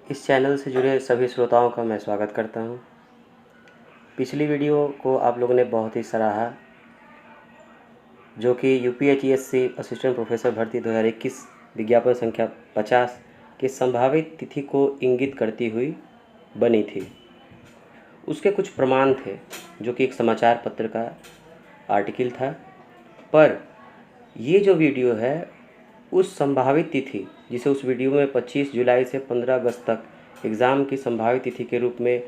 इस चैनल से जुड़े सभी श्रोताओं का मैं स्वागत करता हूं। पिछली वीडियो को आप लोगों ने बहुत ही सराहा, जो कि यूपीएचईएससी असिस्टेंट प्रोफेसर भर्ती 2021 विज्ञापन संख्या 50 की संभावित तिथि को इंगित करती हुई बनी थी। उसके कुछ प्रमाण थे, जो कि एक समाचार पत्र का आर्टिकल था। पर ये जो वीडियो है, उस संभावित तिथि जिसे उस वीडियो में 25 जुलाई से 15 अगस्त तक एग्ज़ाम की संभावित तिथि के रूप में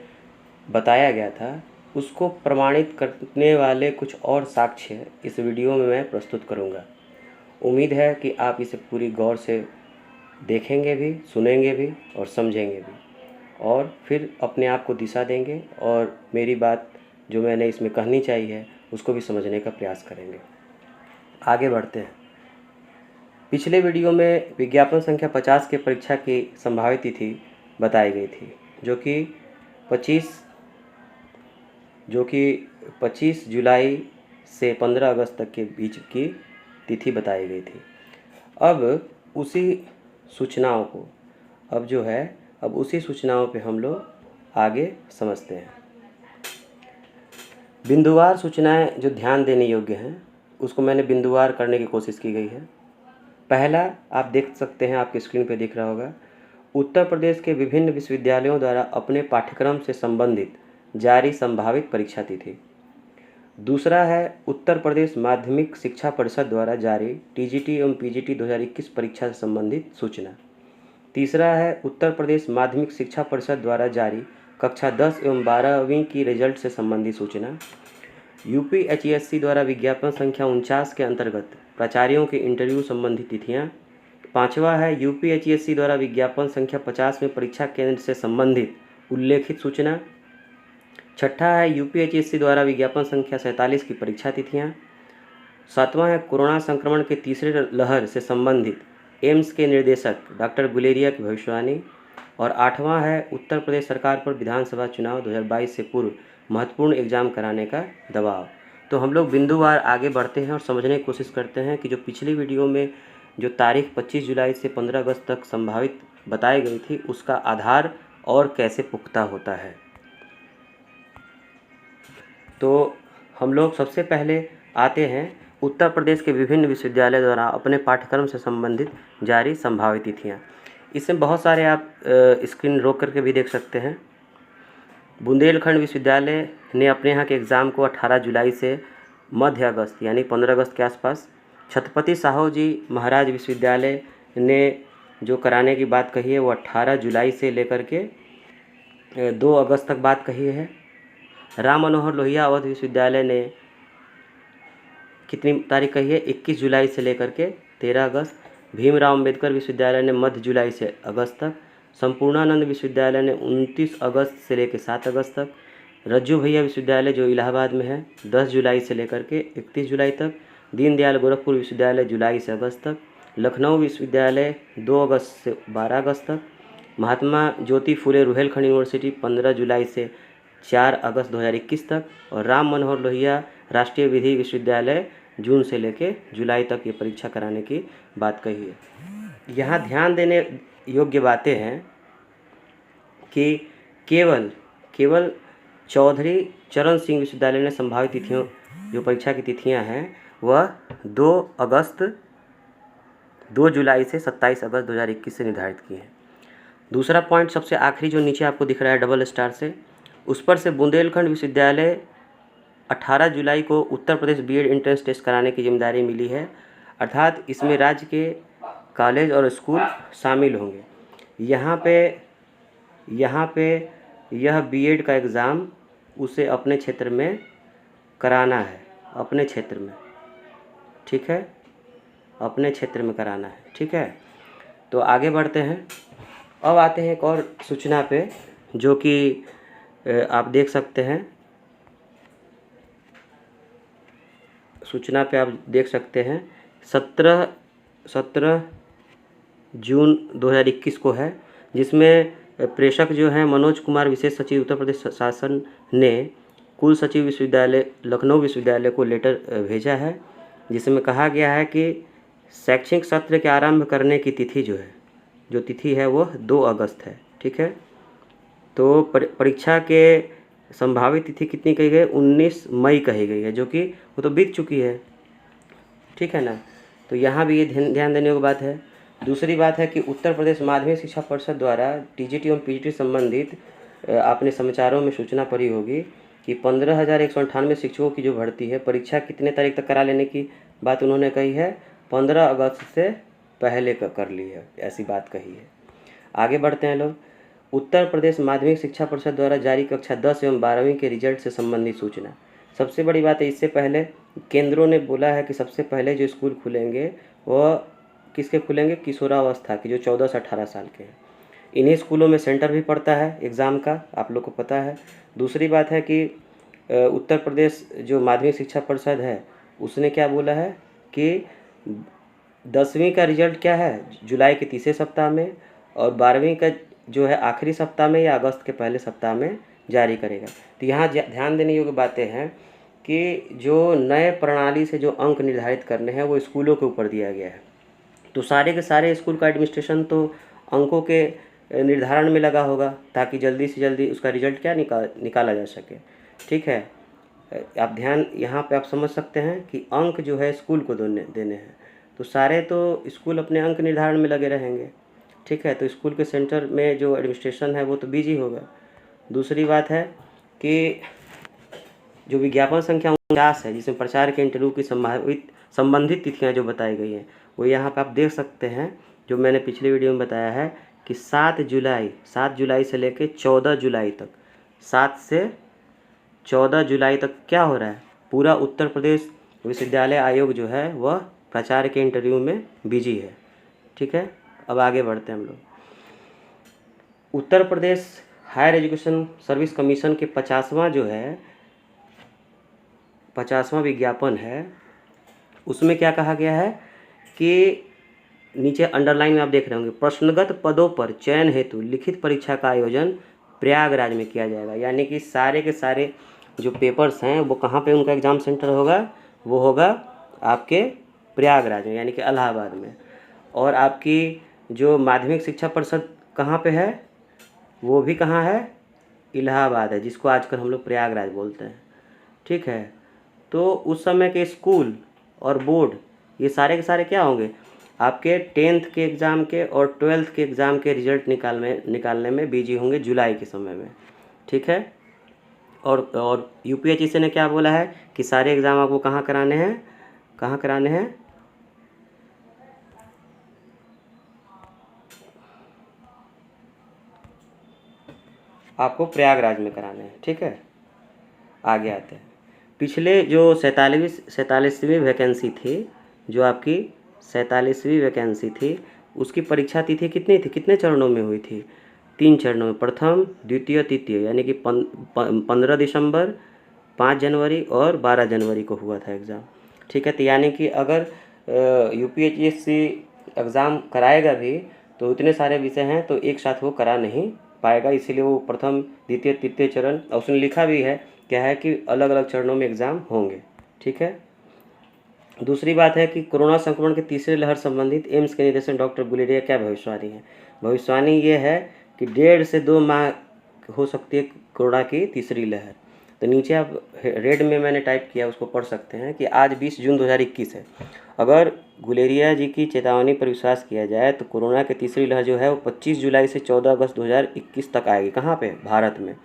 बताया गया था, उसको प्रमाणित करने वाले कुछ और साक्ष्य इस वीडियो में मैं प्रस्तुत करूंगा। उम्मीद है कि आप इसे पूरी गौर से देखेंगे भी, सुनेंगे भी और समझेंगे भी, और फिर अपने आप को दिशा देंगे और मेरी बात जो मैंने इसमें कहनी चाहिए उसको भी समझने का प्रयास करेंगे। आगे बढ़ते हैं। पिछले वीडियो में विज्ञापन संख्या 50 के परीक्षा की संभावित तिथि बताई गई थी, जो कि 25 जुलाई से 15 अगस्त तक के बीच की तिथि बताई गई थी। अब उसी सूचनाओं पे हम लोग आगे समझते हैं। बिंदुवार सूचनाएं जो ध्यान देने योग्य हैं, उसको मैंने बिंदुवार करने की कोशिश की गई है। पहला आप देख सकते हैं, आपके स्क्रीन पे दिख रहा होगा, उत्तर प्रदेश के विभिन्न विश्वविद्यालयों द्वारा अपने पाठ्यक्रम से संबंधित जारी संभावित परीक्षा तिथि। दूसरा है उत्तर प्रदेश माध्यमिक शिक्षा परिषद द्वारा जारी टीजीटी एवं पीजीटी 2021 परीक्षा से संबंधित सूचना। तीसरा है उत्तर प्रदेश माध्यमिक शिक्षा परिषद द्वारा जारी कक्षा 10 एवं 12वीं की रिजल्ट से संबंधित सूचना। यूपीएचईएससी द्वारा विज्ञापन संख्या 49 के अंतर्गत प्राचार्यों के इंटरव्यू संबंधित तिथियां। पांचवा है यूपीएचईएससी द्वारा विज्ञापन संख्या 50 में परीक्षा केंद्र से संबंधित उल्लेखित सूचना। छठा है यूपीएचईएससी द्वारा विज्ञापन संख्या 47 की परीक्षा तिथियां। सातवां है कोरोना संक्रमण के तीसरे लहर से संबंधित एम्स के निदेशक डॉक्टर गुलेरिया की भविष्यवाणी। और आठवां है उत्तर प्रदेश सरकार पर विधानसभा चुनाव 2022 से पूर्व महत्वपूर्ण एग्जाम कराने का दबाव। तो हम लोग बिंदुवार आगे बढ़ते हैं और समझने की कोशिश करते हैं कि जो पिछली वीडियो में जो तारीख 25 जुलाई से 15 अगस्त तक संभावित बताई गई थी, उसका आधार और कैसे पुख्ता होता है। तो हम लोग सबसे पहले आते हैं उत्तर प्रदेश के विभिन्न विश्वविद्यालय द्वारा अपने पाठ्यक्रम से संबंधित जारी संभावित तिथियाँ। इसमें बहुत सारे आप स्क्रीन रोक करके भी देख सकते हैं। बुंदेलखंड विश्वविद्यालय ने अपने यहाँ के एग्ज़ाम को 18 जुलाई से मध्य अगस्त यानी 15 अगस्त के आसपास। छत्रपति साहू जी महाराज विश्वविद्यालय ने जो कराने की बात कही है, वो 18 जुलाई से लेकर के 2 अगस्त तक बात कही है। राम मनोहर लोहिया अवध विश्वविद्यालय ने कितनी तारीख कही है? 21 जुलाई से लेकर के 13 अगस्त। भीमराव अंबेडकर विश्वविद्यालय ने मध्य जुलाई से अगस्त तक। संपूर्णानंद विश्वविद्यालय ने 29 अगस्त से लेकर 7 अगस्त तक। रज्जू भैया विश्वविद्यालय जो इलाहाबाद में है 10 जुलाई से लेकर के 31 जुलाई तक। दीनदयाल गोरखपुर विश्वविद्यालय जुलाई से अगस्त तक। लखनऊ विश्वविद्यालय 2 अगस्त से 12 अगस्त तक। महात्मा ज्योति फुले रुहेलखंड यूनिवर्सिटी 15 जुलाई से 4 अगस्त 2021 तक। और राम मनोहर लोहिया राष्ट्रीय विधि विश्वविद्यालय जून से लेकर जुलाई तक ये परीक्षा कराने की बात कही है। यहाँ ध्यान देने योग्य बातें हैं कि केवल चौधरी चरण सिंह विश्वविद्यालय ने संभावित तिथियों जो परीक्षा की तिथियां हैं वह 2 जुलाई से 27 अगस्त 2021 से निर्धारित की हैं। दूसरा पॉइंट सबसे आखिरी जो नीचे आपको दिख रहा है डबल स्टार से, उस पर से बुंदेलखंड विश्वविद्यालय 18 जुलाई को Uttar Pradesh BEd entrance test कराने की जिम्मेदारी मिली है, अर्थात इसमें राज्य के कॉलेज और स्कूल शामिल होंगे। यहाँ पे यह बीएड का एग्ज़ाम उसे अपने क्षेत्र में कराना है, अपने क्षेत्र में, ठीक है, अपने क्षेत्र में कराना है, ठीक है। तो आगे बढ़ते हैं। अब आते हैं एक और सूचना पे, जो कि आप देख सकते हैं। सूचना पे आप देख सकते हैं 17 जून 2021 को है, जिसमें प्रेषक जो हैं मनोज कुमार विशेष सचिव उत्तर प्रदेश शासन ने कुल सचिव विश्वविद्यालय लखनऊ विश्वविद्यालय को लेटर भेजा है, जिसमें कहा गया है कि शैक्षणिक सत्र के आरंभ करने की तिथि जो है जो तिथि है वो 2 अगस्त है। ठीक है, तो परीक्षा के संभावित तिथि कितनी कही गई? 19 मई कही गई है, जो कि वो तो बीत चुकी है। ठीक है ना, तो यहाँ भी ये ध्यान देने की बात है। दूसरी बात है कि उत्तर प्रदेश माध्यमिक शिक्षा परिषद द्वारा टीजीटी एवं पीजीटी संबंधित आपने समाचारों में सूचना पढ़ी होगी कि 15,198 शिक्षकों की जो भर्ती है, परीक्षा कितने तारीख तक करा लेने की बात उन्होंने कही है? 15 अगस्त से पहले कर ली है, ऐसी बात कही है। आगे बढ़ते हैं लोग। उत्तर प्रदेश माध्यमिक शिक्षा परिषद द्वारा जारी कक्षा 10 एवं 12वीं के रिजल्ट से संबंधित सूचना। सबसे बड़ी बात है, इससे पहले केंद्रों ने बोला है कि सबसे पहले जो स्कूल खुलेंगे वह किसके खुलेंगे? किशोरावस्था के, जो 14 से 18 साल के हैं। इन्हीं स्कूलों में सेंटर भी पड़ता है एग्ज़ाम का, आप लोग को पता है। दूसरी बात है कि उत्तर प्रदेश जो माध्यमिक शिक्षा परिषद है उसने क्या बोला है कि 10वीं का रिजल्ट क्या है? जुलाई के तीसरे सप्ताह में, और 12वीं का जो है आखिरी सप्ताह में या अगस्त के पहले सप्ताह में जारी करेगा। तो यहाँ ध्यान देने योग्य बातें हैं कि जो नए प्रणाली से जो अंक निर्धारित करने हैं वो स्कूलों के ऊपर दिया गया है। तो सारे के सारे स्कूल का एडमिनिस्ट्रेशन तो अंकों के निर्धारण में लगा होगा, ताकि जल्दी से जल्दी उसका रिजल्ट क्या निकाला जा सके। ठीक है, आप ध्यान यहाँ पे आप समझ सकते हैं कि अंक जो है स्कूल को देने हैं, तो सारे तो स्कूल अपने अंक निर्धारण में लगे रहेंगे। ठीक है, तो स्कूल के सेंटर में जो एडमिनिस्ट्रेशन है वो तो बिजी होगा। दूसरी बात है कि जो विज्ञापन संख्या 49 है, जिसमें प्रचार के इंटरव्यू की संबंधित तिथियाँ जो बताई गई हैं, वो यहाँ पर आप देख सकते हैं, जो मैंने पिछले वीडियो में बताया है कि 7 जुलाई से लेकर 14 जुलाई तक, 7 से 14 जुलाई तक क्या हो रहा है? पूरा उत्तर प्रदेश विश्वविद्यालय आयोग जो है वह प्रचार के इंटरव्यू में बिजी है। ठीक है, अब आगे बढ़ते हैं हम लोग। Uttar Pradesh higher education service commission के 50वां विज्ञापन है, उसमें क्या कहा गया है कि नीचे अंडरलाइन में आप देख रहे होंगे, प्रश्नगत पदों पर चयन हेतु लिखित परीक्षा का आयोजन प्रयागराज में किया जाएगा। यानी कि सारे के सारे जो पेपर्स हैं वो कहाँ पे उनका एग्ज़ाम सेंटर होगा? वो होगा आपके प्रयागराज में, यानी कि इलाहाबाद में। और आपकी जो माध्यमिक शिक्षा परिषद कहाँ पे है? वो भी कहाँ है? इलाहाबाद है, जिसको आजकल हम लोग प्रयागराज बोलते हैं। ठीक है, तो उस समय के स्कूल और बोर्ड ये सारे के सारे क्या होंगे? आपके 10th के एग्ज़ाम के और 12th के एग्ज़ाम के रिजल्ट निकालने में बिजी होंगे जुलाई के समय में। ठीक है, और यूपीएससी ने क्या बोला है कि सारे एग्ज़ाम आपको कहाँ कराने हैं? आपको प्रयागराज में कराने हैं। ठीक है, आगे आते हैं। पिछले जो 47वीं वैकेंसी थी, जो आपकी 47वीं वैकेंसी थी, उसकी परीक्षा तिथि कितनी थी? कितने चरणों में हुई थी? 3 चरणों में, प्रथम, द्वितीय, तृतीय, यानी कि 15 दिसंबर, 5 जनवरी और 12 जनवरी को हुआ था एग्ज़ाम। ठीक है, तो यानी कि अगर यूपीएससी एग्ज़ाम कराएगा भी तो इतने सारे विषय हैं तो एक साथ वो करा नहीं पाएगा, इसीलिए वो प्रथम, द्वितीय, तृतीय चरण, और उसने लिखा भी है क्या है कि अलग अलग चरणों में एग्ज़ाम होंगे। ठीक है, दूसरी बात है कि कोरोना संक्रमण के तीसरे लहर संबंधित एम्स के निदेशक डॉक्टर गुलेरिया क्या भविष्यवाणी है? भविष्यवाणी ये है कि 1.5 से 2 माह हो सकती है कोरोना की तीसरी लहर। तो नीचे आप रेड में मैंने टाइप किया, उसको पढ़ सकते हैं कि आज 20 जून 2021 है। अगर गुलेरिया जी की चेतावनी पर विश्वास किया जाए तो कोरोना की तीसरी लहर जो है वो 25 जुलाई से 14 अगस्त 2021 तक आएगी। कहाँ पे? भारत में।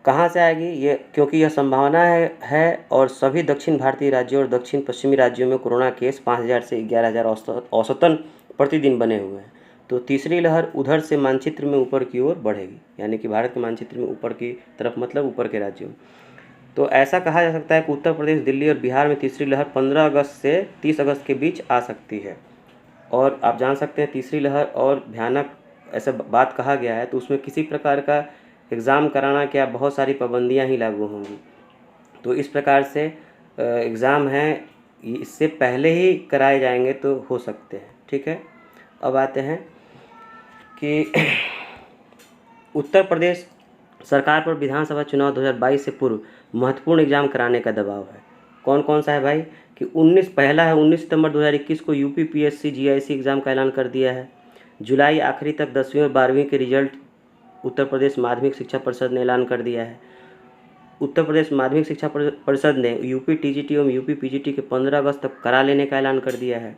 कहाँ से आएगी ये? क्योंकि यह संभावना है और सभी दक्षिण भारतीय राज्यों और दक्षिण पश्चिमी राज्यों में कोरोना केस 5,000 से 11,000 औसतन प्रतिदिन बने हुए हैं। तो तीसरी लहर उधर से मानचित्र में ऊपर की ओर बढ़ेगी, यानी कि भारत के मानचित्र में ऊपर की तरफ, मतलब ऊपर के राज्यों में। तो ऐसा कहा जा सकता है कि उत्तर प्रदेश, दिल्ली और बिहार में तीसरी लहर 15 अगस्त से 30 अगस्त के बीच आ सकती है। और आप जान सकते हैं तीसरी लहर और भयानक ऐसा बात कहा गया है, तो उसमें किसी प्रकार का एग्ज़ाम कराना क्या, बहुत सारी पाबंदियां ही लागू होंगी। तो इस प्रकार से एग्ज़ाम हैं इससे पहले ही कराए जाएंगे तो हो सकते हैं। ठीक है, अब आते हैं कि उत्तर प्रदेश सरकार पर विधानसभा चुनाव 2022 से पूर्व महत्वपूर्ण एग्ज़ाम कराने का दबाव है। कौन कौन सा है भाई? कि 19 सितंबर 2021 को यूपी पीएससी जीआईसी एग्ज़ाम का ऐलान कर दिया है। जुलाई आखिरी तक 10वीं और 12वीं के रिजल्ट उत्तर प्रदेश माध्यमिक शिक्षा परिषद ने ऐलान कर दिया है। उत्तर प्रदेश माध्यमिक शिक्षा परिषद ने यूपी टीजीटी एवं यूपी पीजीटी के 15 अगस्त तक करा लेने का ऐलान कर दिया है।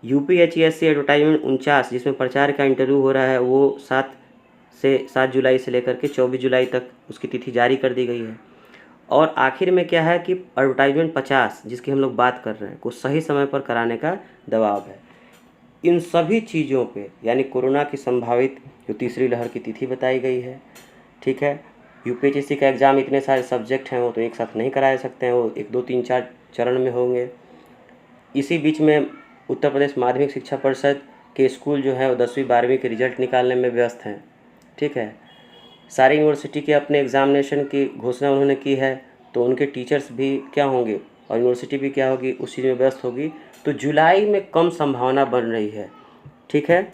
यूपी एचईएससी एडवर्टाइजमेंट 49 जिसमें प्रचार का इंटरव्यू हो रहा है वो 7 जुलाई से लेकर के 24 जुलाई तक उसकी तिथि जारी कर दी गई है। और आखिर में क्या है कि एडवर्टाइजमेंट 50 जिसकी हम लोग बात कर रहे हैं को सही समय पर कराने का दबाव है। इन सभी चीज़ों पे यानी कोरोना की संभावित जो तीसरी लहर की तिथि बताई गई है, ठीक है। यूपीएससी का एग्ज़ाम इतने सारे सब्जेक्ट हैं वो तो एक साथ नहीं करा सकते हैं, वो 1 2 3 4 चरण में होंगे। इसी बीच में उत्तर प्रदेश माध्यमिक शिक्षा परिषद के स्कूल जो है वो 10वीं 12वीं के रिजल्ट निकालने में व्यस्त हैं, ठीक है। सारी यूनिवर्सिटी के अपने एग्ज़ामिनेशन की घोषणा उन्होंने की है, तो उनके टीचर्स भी क्या होंगे और यूनिवर्सिटी भी क्या होगी, उस चीज़ में व्यस्त होगी। तो जुलाई में कम संभावना बन रही है, ठीक है।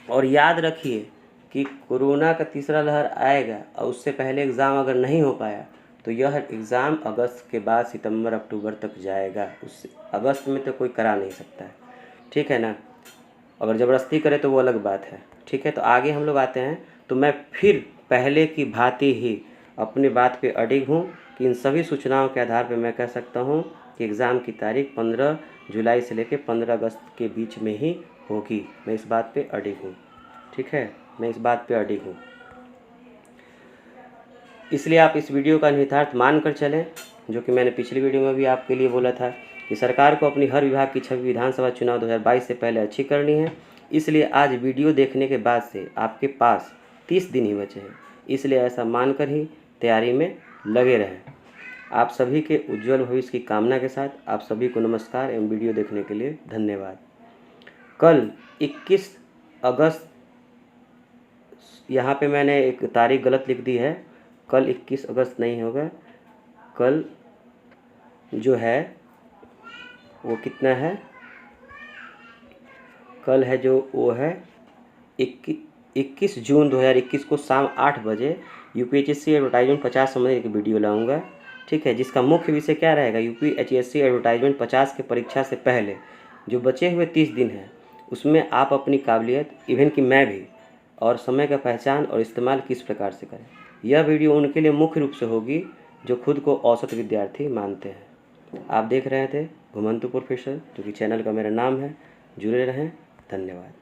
और याद रखिए कि कोरोना का तीसरा लहर आएगा और उससे पहले एग्ज़ाम अगर नहीं हो पाया तो यह एग्ज़ाम अगस्त के बाद सितंबर अक्टूबर तक जाएगा। उससे अगस्त में तो कोई करा नहीं सकता है, ठीक है ना। अगर ज़बरदस्ती करे तो वो अलग बात है, ठीक है। तो आगे हम लोग आते हैं। तो मैं फिर पहले की भांति ही अपनी बात पे अडिग हूँ कि इन सभी सूचनाओं के आधार पर मैं कह सकता हूँ कि एग्ज़ाम की तारीख 15 जुलाई से लेकर 15 अगस्त के बीच में ही होगी। मैं इस बात पे अडिग हूँ, ठीक है। मैं इस बात पे अडिग हूँ, इसलिए आप इस वीडियो का निहितार्थ मान कर चलें, जो कि मैंने पिछली वीडियो में भी आपके लिए बोला था कि सरकार को अपनी हर विभाग की छवि विधानसभा चुनाव 2022 से पहले अच्छी करनी है। इसलिए आज वीडियो देखने के बाद से आपके पास 30 दिन ही बचे हैं, इसलिए ऐसा मानकर ही तैयारी में लगे रहें। आप सभी के उज्जवल भविष्य की कामना के साथ आप सभी को नमस्कार एवं वीडियो देखने के लिए धन्यवाद। कल 21 अगस्त, यहाँ पे मैंने एक तारीख गलत लिख दी है, कल 21 अगस्त नहीं होगा। कल जो है वो कितना है, कल है जो वो है 21 जून 2021 को शाम 8 बजे यूपीएचएससी एडवर्टाइजमेंट 50 संबंधित एक वीडियो लाऊंगा, ठीक है। जिसका मुख्य विषय क्या रहेगा, यूपीएचएससी एडवर्टाइजमेंट 50 के परीक्षा से पहले जो बचे हुए 30 दिन हैं उसमें आप अपनी काबिलियत, इवन कि मैं भी, और समय का पहचान और इस्तेमाल किस प्रकार से करें। यह वीडियो उनके लिए मुख्य रूप से होगी जो खुद को औसत विद्यार्थी मानते हैं। आप देख रहे थे घुमंतु प्रोफेसर, जो कि चैनल का मेरा नाम है। जुड़े रहें, धन्यवाद।